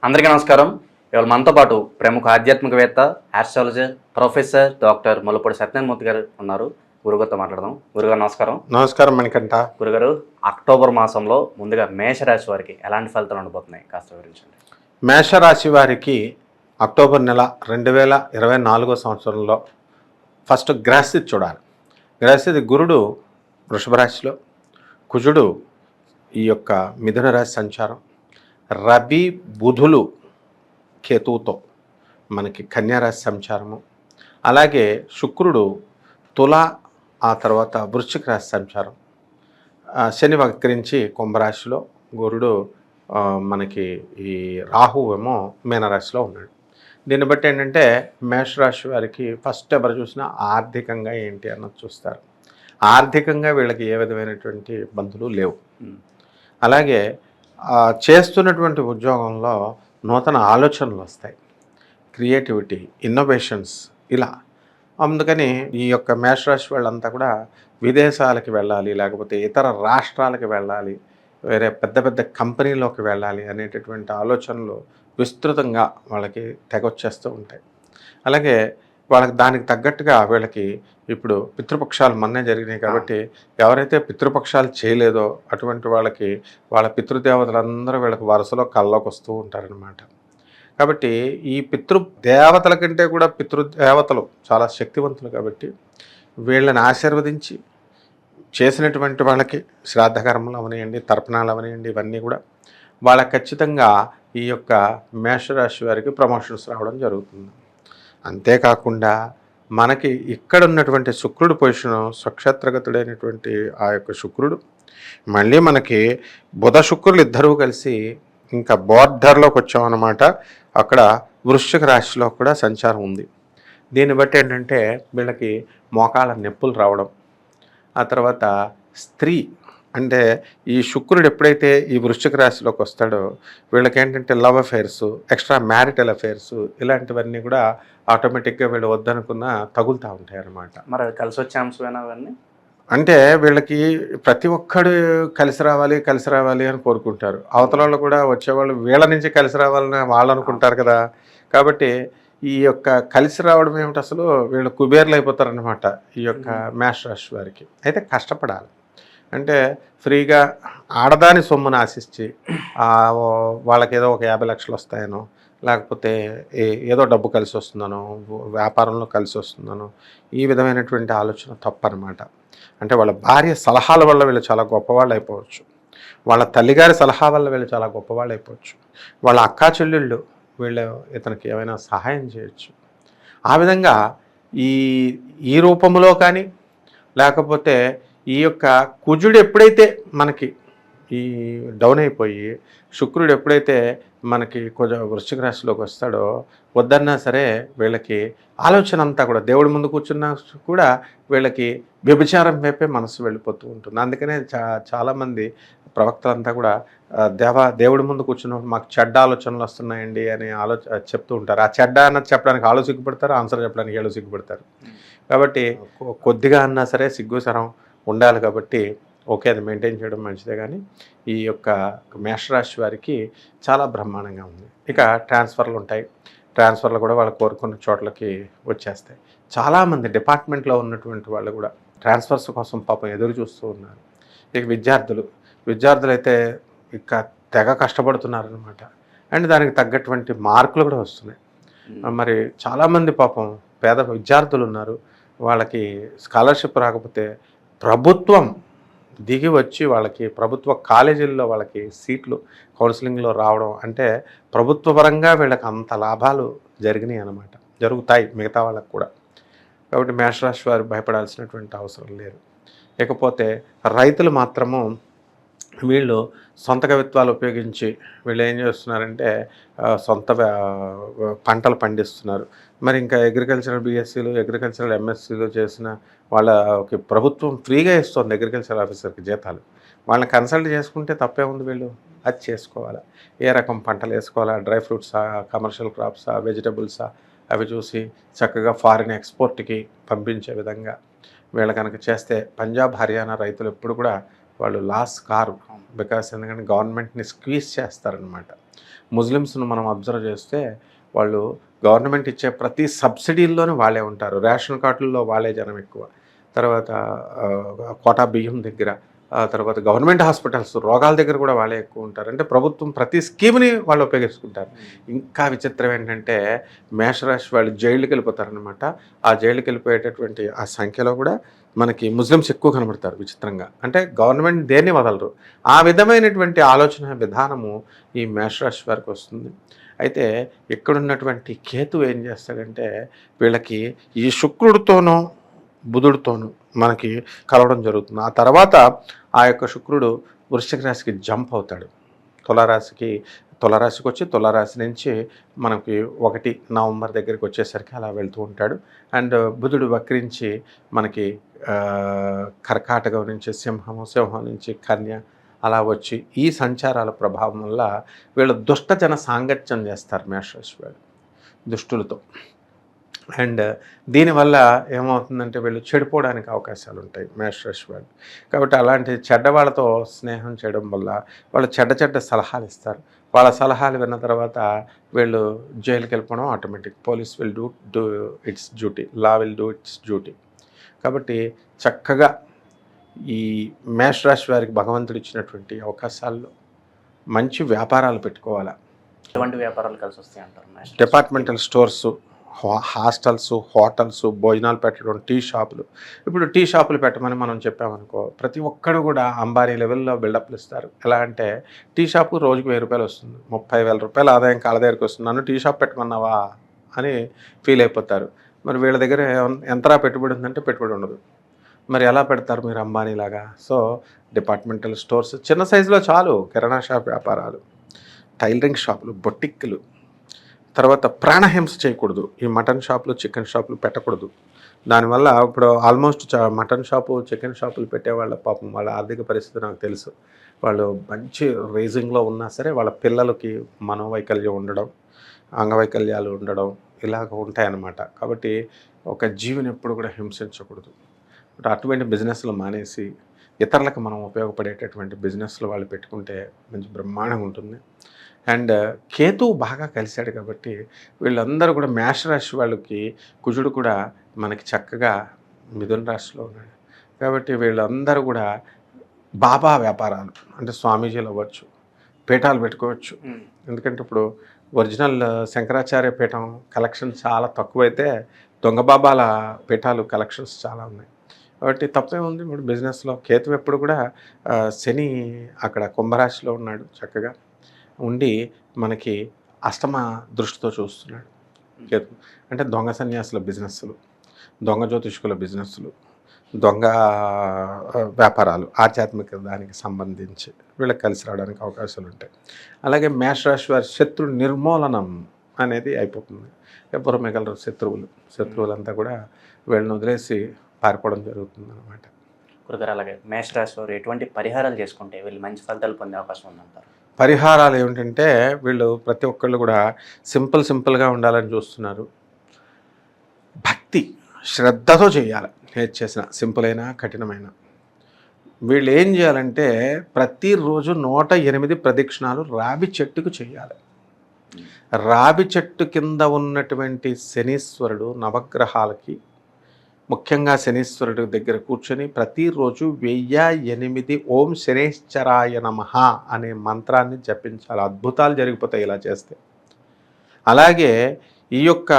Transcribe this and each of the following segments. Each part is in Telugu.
అందరికీ నమస్కారం. ఇవాళ మనతో పాటు ప్రముఖ ఆధ్యాత్మికవేత్త, astrologer, professor doctor Mullapudi Satyanarayana Murthy గారు ఉన్నారు. గురుగారితో మాట్లాడదాం. గురుగారు నమస్కారం. నమస్కారం మణికంఠ. గురుగారు, అక్టోబర్ మాసంలో ముందుగా మేషరాశి వారికి ఎలాంటి ఫలితాలు ఉండబోతున్నాయి కాస్త వివరించండి. మేషరాశి వారికి అక్టోబర్ నెల 2024 సంవత్సరంలో ఫస్ట్ గ్రహస్థితి చూడాలి. గ్రహస్థితి గురుడు వృషభ రాశిలో, కుజుడు ఈ యొక్క మిథున రాశి సంచారం, రవి బుధులు కేతువుతో మనకి కన్యారాశి సంచారము, అలాగే శుక్రుడు తుల, ఆ తర్వాత వృశ్చిక రాశి సంచారం, శని వక్రించి కుంభరాశిలో, గురుడు మనకి ఈ రాహు ఏమో మీనరాశిలో ఉన్నాడు. దీన్ని బట్టి ఏంటంటే మేషరాశి వారికి ఫస్ట్ ఎవరు చూసినా ఆర్థికంగా ఏంటి అన్నది చూస్తారు. ఆర్థికంగా వీళ్ళకి ఏ విధమైనటువంటి ఇబ్బందులు లేవు. అలాగే చేస్తున్నటువంటి ఉద్యోగంలో నూతన ఆలోచనలు వస్తాయి, క్రియేటివిటీ, ఇన్నోవేషన్స్ ఇలా. అందుకని ఈ యొక్క మేషరాశి వాళ్ళంతా కూడా విదేశాలకి వెళ్ళాలి, లేకపోతే ఇతర రాష్ట్రాలకి వెళ్ళాలి, వేరే పెద్ద పెద్ద కంపెనీలోకి వెళ్ళాలి అనేటటువంటి ఆలోచనలు విస్తృతంగా వాళ్ళకి తెగొచ్చేస్తూ ఉంటాయి. అలాగే వాళ్ళకి దానికి తగ్గట్టుగా వీళ్ళకి ఇప్పుడు పితృపక్షాలు మొన్నే జరిగినాయి కాబట్టి ఎవరైతే పితృపక్షాలు చేయలేదో అటువంటి వాళ్ళకి వాళ్ళ పితృదేవతలందరూ వీళ్ళకి వరుసలో కల్లోకి వస్తూ ఉంటారనమాట. కాబట్టి ఈ పితృదేవతల కంటే కూడా పితృదేవతలు చాలా శక్తివంతులు కాబట్టి వీళ్ళని ఆశీర్వదించి చేసినటువంటి వాళ్ళకి శ్రాద్ధకర్మలు అవనివ్వండి, తర్పణాలు అవనివ్వండి, ఇవన్నీ కూడా వాళ్ళకి ఖచ్చితంగా ఈ యొక్క మేషరాశి వారికి ప్రమోషన్స్ రావడం జరుగుతుంది. అంతేకాకుండా మనకి ఇక్కడ ఉన్నటువంటి శుక్రుడు పొజిషను స్వక్షేత్రగతుడైనటువంటి ఆ యొక్క శుక్రుడు మళ్ళీ మనకి బుధ శుక్రులు ఇద్దరూ కలిసి ఇంకా బోర్డర్లోకి వచ్చామన్నమాట. అక్కడ వృశ్చిక రాశిలో కూడా సంచారం ఉంది. దీన్ని బట్టి ఏంటంటే వీళ్ళకి మోకాళ్ళ నొప్పులు రావడం, ఆ తర్వాత స్త్రీ అంటే ఈ శుక్రుడు ఎప్పుడైతే ఈ వృశ్చిక రాశిలోకి వస్తాడో వీళ్ళకి ఏంటంటే love affairs, extra marital affairs ఇలాంటివన్నీ కూడా ఆటోమేటిక్గా వీళ్ళు వద్దనుకున్న తగులుతూ ఉంటాయి అన్నమాట. మరి కలిసి వచ్చే అంశమేనా అవన్నీ? అంటే వీళ్ళకి ప్రతి ఒక్కడు కలిసి రావాలి అని కోరుకుంటారు. అవతల వాళ్ళు కూడా వచ్చేవాళ్ళు వీళ్ళ నుంచి కలిసి రావాలని వాళ్ళు అనుకుంటారు కదా. కాబట్టి ఈ యొక్క కలిసి రావడం ఏమిటి, అసలు వీళ్ళు కుబేర్లు అయిపోతారనమాట ఈ యొక్క మేషరాశి వారికి. అయితే కష్టపడాలి. అంటే ఫ్రీగా ఆడదాని సొమ్మును ఆశించి వాళ్ళకి ఏదో ఒక 50 లక్షలు వస్తాయనో, లేకపోతే ఏదో డబ్బు కలిసి వస్తుందనో, వ్యాపారంలో కలిసి వస్తుందనో, ఈ విధమైనటువంటి ఆలోచన తప్పనమాట. అంటే వాళ్ళ భార్య సలహాల వల్ల వీళ్ళు చాలా గొప్పవాళ్ళు అయిపోవచ్చు, వాళ్ళ తల్లిగారి సలహా వల్ల వీళ్ళు చాలా గొప్పవాళ్ళు అయిపోవచ్చు, వాళ్ళ అక్కా చెల్లెళ్ళు వీళ్ళు ఇతనికి ఏమైనా సహాయం చేయొచ్చు. ఆ విధంగా ఈ రూపంలో కానీ, లేకపోతే ఈ యొక్క కుజుడు ఎప్పుడైతే మనకి ఈ డౌన్ అయిపోయి శుక్రుడు ఎప్పుడైతే మనకి వృశ్చిక రాశిలోకి వస్తాడో వద్దన్నా సరే వీళ్ళకి ఆలోచన అంతా కూడా దేవుడి ముందు కూర్చున్నా కూడా వీళ్ళకి వ్యభిచారం వైపే మనసు వెళ్ళిపోతూ ఉంటుంది. అందుకనే చాలామంది ప్రవక్తలంతా కూడా దేవుడి ముందు కూర్చున్నప్పుడు మాకు చెడ్డ ఆలోచనలు వస్తున్నాయండి అని చెప్తూ ఉంటారు. ఆ చెడ్డ అన్నది చెప్పడానికి వాళ్ళు సిగ్గుపడతారు, ఆన్సర్ చెప్పడానికి వీళ్ళు సిగ్గుపడతారు. కాబట్టి కొద్దిగా అన్నా సరే సిగ్గుసరం ఉండాలి. కాబట్టి ఓకే, అది మెయింటైన్ చేయడం మంచిదే. కానీ ఈ యొక్క మేషరాశి వారికి చాలా బ్రహ్మాండంగా ఉంది. ఇక ట్రాన్స్ఫర్లు ఉంటాయి. ట్రాన్స్ఫర్లు కూడా వాళ్ళు కోరుకున్న చోట్లకి వచ్చేస్తాయి. చాలామంది డిపార్ట్మెంట్లో ఉన్నటువంటి వాళ్ళు కూడా ట్రాన్స్ఫర్స్ కోసం పాపం ఎదురు చూస్తూ ఉన్నారు. ఇక విద్యార్థులు అయితే ఇక తెగ కష్టపడుతున్నారనమాట. అండ్ దానికి తగ్గటువంటి మార్కులు కూడా వస్తున్నాయి. మరి చాలామంది పాపం పేద విద్యార్థులు ఉన్నారు, వాళ్ళకి స్కాలర్షిప్ రాకపోతే ప్రభుత్వం దిగి వచ్చి వాళ్ళకి ప్రభుత్వ కాలేజీల్లో వాళ్ళకి సీట్లు కౌన్సిలింగ్లో రావడం అంటే ప్రభుత్వ పరంగా వీళ్ళకి అంత లాభాలు జరిగినాయి అన్నమాట, జరుగుతాయి మిగతా వాళ్ళకు కూడా. కాబట్టి మేషరాశి వారు భయపడాల్సినటువంటి అవసరం లేదు. ఇకపోతే రైతులు మాత్రము వీళ్ళు సొంత కవిత్వాలు ఉపయోగించి వీళ్ళు ఏం చేస్తున్నారంటే సొంత పంటలు పండిస్తున్నారు. మరి ఇంకా అగ్రికల్చరల్ బీఎస్సీలు, అగ్రికల్చరల్ ఎంఎస్సీలు చేసిన వాళ్ళకి ప్రభుత్వం ఫ్రీగా ఇస్తుంది అగ్రికల్చరల్ ఆఫీసర్కి జీతాలు. వాళ్ళని కన్సల్ట్ చేసుకుంటే తప్పే ఉంది, వీళ్ళు అది చేసుకోవాలా, ఏ రకం పంటలు వేసుకోవాలా, డ్రై ఫ్రూట్సా, కమర్షియల్ క్రాప్సా, వెజిటబుల్సా, అవి చూసి చక్కగా ఫారిన్ ఎక్స్పోర్ట్కి పంపించే విధంగా వీళ్ళు కనుక చేస్తే పంజాబ్, హర్యానా రైతులు ఎప్పుడు కూడా వాళ్ళు లాస్ కారు. బికాస్ ఎందుకంటే గవర్నమెంట్ని స్క్వీజ్ చేస్తారనమాట. ముస్లిమ్స్ను మనం అబ్జర్వ్ చేస్తే వాళ్ళు గవర్నమెంట్ ఇచ్చే ప్రతి సబ్సిడీల్లోనూ వాళ్ళే ఉంటారు. రేషన్ కార్డుల్లో వాళ్ళే జనం ఎక్కువ. తర్వాత కోటా బియ్యం దగ్గర, తర్వాత గవర్నమెంట్ హాస్పిటల్స్ రోగాల దగ్గర కూడా వాళ్ళే ఎక్కువ ఉంటారు. అంటే ప్రభుత్వం ప్రతి స్కీమ్ని వాళ్ళు ఉపయోగించుకుంటారు. ఇంకా విచిత్రం ఏంటంటే మేషరాశి వాళ్ళు జైలుకి వెళ్ళిపోతారనమాట. ఆ జైలుకి వెళ్ళిపోయేటటువంటి ఆ సంఖ్యలో కూడా మనకి ముస్లిమ్స్ ఎక్కువ కనబడతారు విచిత్రంగా. అంటే గవర్నమెంట్ దేన్ని వదలరు. ఆ విధమైనటువంటి ఆలోచన విధానము ఈ మేషరాశి వారికి వస్తుంది. అయితే ఇక్కడున్నటువంటి కేతు ఏం చేస్తాడంటే వీళ్ళకి ఈ శుక్రుడితోనూ బుధుడితోనూ మనకి కలవడం జరుగుతుంది. ఆ తర్వాత ఆ యొక్క శుక్రుడు వృశ్చిక రాశికి జంప్ అవుతాడు. తులారాశికి వచ్చి తులారాశి నుంచి మనకి 1 నవంబర్ దగ్గరికి వచ్చేసరికి అలా వెళ్తూ ఉంటాడు. అండ్ బుధుడు వక్రించి మనకి కర్కాటకం నుంచి సింహం నుంచి కన్య అలా వచ్చి ఈ సంచారాల ప్రభావం వల్ల వీళ్ళు దుష్టజన సాంగత్యం చేస్తారు మేషరాశి వాళ్ళు దుష్టులతో. అండ్ దీనివల్ల ఏమవుతుందంటే వీళ్ళు చెడిపోవడానికి అవకాశాలు ఉంటాయి మేషరాశి వాళ్ళు. కాబట్టి అలాంటి చెడ్డవాళ్ళతో స్నేహం చేయడం వల్ల వాళ్ళు చెడ్డ సలహాలు ఇస్తారు. వాళ్ళ సలహాలు విన్న తర్వాత వీళ్ళు జైలుకి వెళ్ళిపోవడం automatic. Police will do it's duty, law will do it's duty. కాబట్టి చక్కగా ఈ మేషరాశి వారికి భగవంతుడు ఇచ్చినటువంటి అవకాశాల్లో మంచి వ్యాపారాలు పెట్టుకోవాలా. ఎటువంటి వ్యాపారాలు కలిసి వస్తాయి అంటారు? డిపార్ట్మెంటల్ స్టోర్స్, హాస్టల్స్, హోటల్స్, భోజనాలు పెట్టడం, టీ షాపులు. ఇప్పుడు టీ షాపులు పెట్టమని మనం చెప్పామనుకో, ప్రతి ఒక్కరు కూడా అంబానీ లెవెల్లో బిల్డప్లు ఇస్తారు. ఎలా అంటే టీ షాపు రోజుకు 1000 రూపాయలు వస్తుంది, 30,000 రూపాయలు ఆదాయం కాళ్ళ దగ్గరికి వస్తుంది, నన్ను టీ షాప్ పెట్టమన్నావా అని ఫీల్ అయిపోతారు. మరి వీళ్ళ దగ్గర ఎంతరా పెట్టుబడి ఉందంటే పెట్టుబడి ఉండదు. మరి ఎలా పెడతారు మీరు అంబానీలాగా? సో డిపార్ట్మెంటల్ స్టోర్స్ చిన్న సైజులో చాలు, కిరాణా షాప్ వ్యాపారాలు, టైలరింగ్ షాపులు, బొటిక్లు. తర్వాత ప్రాణహింస చేయకూడదు. ఈ మటన్ షాపులు, చికెన్ షాపులు పెట్టకూడదు. దానివల్ల ఇప్పుడు ఆల్మోస్ట్ మటన్ షాపు, చికెన్ షాపులు పెట్టేవాళ్ళ పాపం వాళ్ళ ఆర్థిక పరిస్థితి నాకు తెలుసు. వాళ్ళు మంచి రేజింగ్లో ఉన్నా సరే వాళ్ళ పిల్లలకి మనోవైకల్యం ఉండడం, అంగవైకల్యాలు ఉండడం ఇలాగ ఉంటాయన్నమాట. కాబట్టి ఒక జీవిని ఎప్పుడు కూడా హింసించకూడదు. అటువంటి బిజినెస్లు మానేసి ఇతరులకు మనం ఉపయోగపడేటటువంటి బిజినెస్లు వాళ్ళు పెట్టుకుంటే మంచి బ్రహ్మాండంగా ఉంటుంది. అండ్ కేతువు బాగా కలిశాడు కాబట్టి వీళ్ళందరూ కూడా మేషరాశి వాళ్ళకి కుజుడు కూడా మనకి చక్కగా మిథున రాశిలో ఉన్నాడు. కాబట్టి వీళ్ళందరూ కూడా బాబా వ్యాపారాలు అంటే స్వామీజీలు అవ్వచ్చు, పీఠాలు పెట్టుకోవచ్చు. ఎందుకంటే ఇప్పుడు ఒరిజినల్ శంకరాచార్య పీఠం కలెక్షన్ చాలా తక్కువైతే దొంగ బాబాల పీఠాలు కలెక్షన్స్ చాలా ఉన్నాయి. కాబట్టి తప్పే ఉంది ఇప్పుడు బిజినెస్లో. కేతు ఎప్పుడు కూడా శని అక్కడ కుంభరాశిలో ఉన్నాడు, చక్కగా ఉండి మనకి అష్టమ దృష్టితో చూస్తున్నాడు కేతు. అంటే దొంగ సన్యాసుల బిజినెస్లు, దొంగ జ్యోతిష్కుల బిజినెస్లు, దొంగ వ్యాపారాలు, ఆధ్యాత్మిక దానికి సంబంధించి వీళ్ళకి కలిసి రావడానికి అవకాశాలు ఉంటాయి. అలాగే మేషరాశి వారి శత్రు నిర్మూలనం అనేది అయిపోతుంది. ఎవ్వరు మిగలరు శత్రువులంతా కూడా వీళ్ళని వదిలేసి పారిపోవడం జరుగుతుంది అన్నమాట. గురుగారు, అలాగే మేషరాశి వారు ఎటువంటి పరిహారాలు చేసుకుంటే వీళ్ళు మంచి ఫలితాలు పొందే అవకాశం ఉందంటారు? పరిహారాలు ఏమిటంటే వీళ్ళు ప్రతి ఒక్కళ్ళు కూడా సింపుల్గా ఉండాలని చూస్తున్నారు. భక్తి శ్రద్ధతో చేయాలి. ఏది చేసినా సింపుల్ అయినా కఠినమైన. వీళ్ళు ఏం చేయాలంటే ప్రతిరోజు 108 ప్రదక్షిణాలు రావి చెట్టుకు చేయాలి. రావి చెట్టు కింద ఉన్నటువంటి శనీశ్వరుడు నవగ్రహాలకి, ముఖ్యంగా శనీశ్వరుడి దగ్గర కూర్చొని ప్రతిరోజు 1008 ఓం శనేశ్వరాయ నమః అనే మంత్రాన్ని జపించాలి. అద్భుతాలు జరిగిపోతాయి ఇలా చేస్తే. అలాగే ఈ యొక్క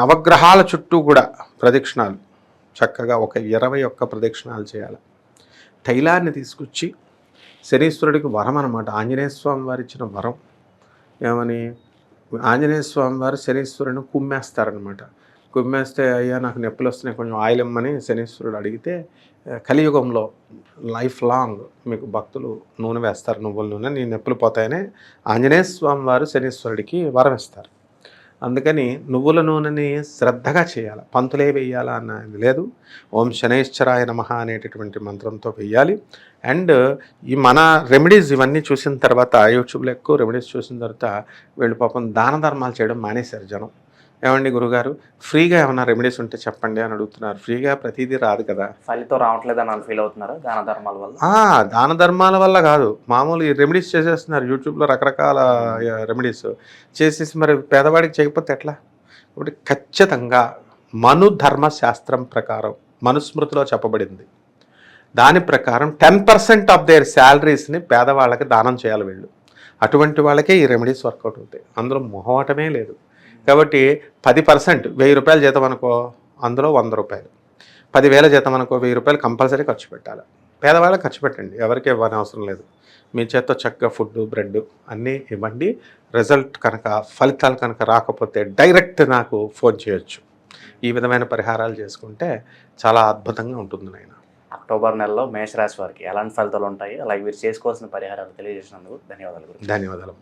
నవగ్రహాల చుట్టూ కూడా ప్రదక్షిణాలు చక్కగా ఒక 21 ప్రదక్షిణాలు చేయాలి. తైలాన్ని తీసుకొచ్చి శనీశ్వరుడికి వరం అన్నమాట. ఆంజనేయ స్వామి వారు ఇచ్చిన వరం ఏమని, ఆంజనేయ స్వామి వారు శనీశ్వరుని కుమ్మేస్తారనమాట. కుమ్మేస్తే అయ్యా నాకు నొప్పులు వస్తున్నాయి కొంచెం ఆయిల్ ఇమ్మని శనీశ్వరుడు అడిగితే, కలియుగంలో లైఫ్ లాంగ్ మీకు భక్తులు నూనె వేస్తారు, నువ్వుల నూనె, నీ నొప్పులు పోతాయని ఆంజనేయ స్వామి వారు శనీశ్వరుడికి వరం ఇస్తారు. అందుకని నువ్వుల నూనెని శ్రద్ధగా చేయాలి. పంతులే వేయాలా అన్నది లేదు. ఓం శనైశ్చరాయ నమః అనేటటువంటి మంత్రంతో వేయాలి. అండ్ ఈ మన రెమెడీస్ ఇవన్నీ చూసిన తర్వాత, యూట్యూబ్లో ఎక్కువ రెమెడీస్ చూసిన తర్వాత వీళ్ళు పాపం దాన ధర్మాలు చేయడం మానేశారు జనం. ఏమండి గురుగారు ఫ్రీగా ఏమైనా రెమెడీస్ ఉంటే చెప్పండి అని అడుగుతున్నారు. ఫ్రీగా ప్రతిదీ రాదు కదా. ఫలితం రావట్లేదని అని ఫీల్ అవుతున్నారా దాన ధర్మాల వల్ల? దాన ధర్మాల వల్ల కాదు, మామూలు ఈ రెమెడీస్ చేసేస్తున్నారు యూట్యూబ్లో రకరకాల రెమెడీస్ చేసేసి మరి పేదవాడికి చేయకపోతే ఎట్లా? ఇప్పుడు ఖచ్చితంగా ధర్మశాస్త్రం ప్రకారం మనుస్మృతిలో చెప్పబడింది. దాని ప్రకారం 10% ఆఫ్ దేర్ శాలరీస్ని పేదవాళ్ళకి దానం చేయాలి వీళ్ళు. అటువంటి వాళ్ళకే ఈ రెమెడీస్ వర్కౌట్ అవుతాయి. అందులో మొహమాటమే లేదు. కాబట్టి 10% ₹1000 జీతం అనుకో, అందులో ₹100, 10,000 జీతం అనుకో, ₹1000 కంపల్సరీ ఖర్చు పెట్టాలి. పేదవాళ్ళకి ఖర్చు పెట్టండి, ఎవరికి ఇవ్వని అవసరం లేదు. మీ చేత్తో చక్కగా ఫుడ్ బ్రెడ్ అన్నీ ఇవ్వండి. రిజల్ట్ కనుక ఫలితాలు కనుక రాకపోతే డైరెక్ట్ నాకు ఫోన్ చేయొచ్చు. ఈ విధమైన పరిహారాలు చేసుకుంటే చాలా అద్భుతంగా ఉంటుంది నాయన. అక్టోబర్ నెలలో మేషరాశి వారికి ఎలాంటి ఫలితాలు ఉంటాయి, అలాగే వీరు చేసుకోవాల్సిన పరిహారాలు తెలియజేసినందుకు ధన్యవాదాలు. ధన్యవాదాలు.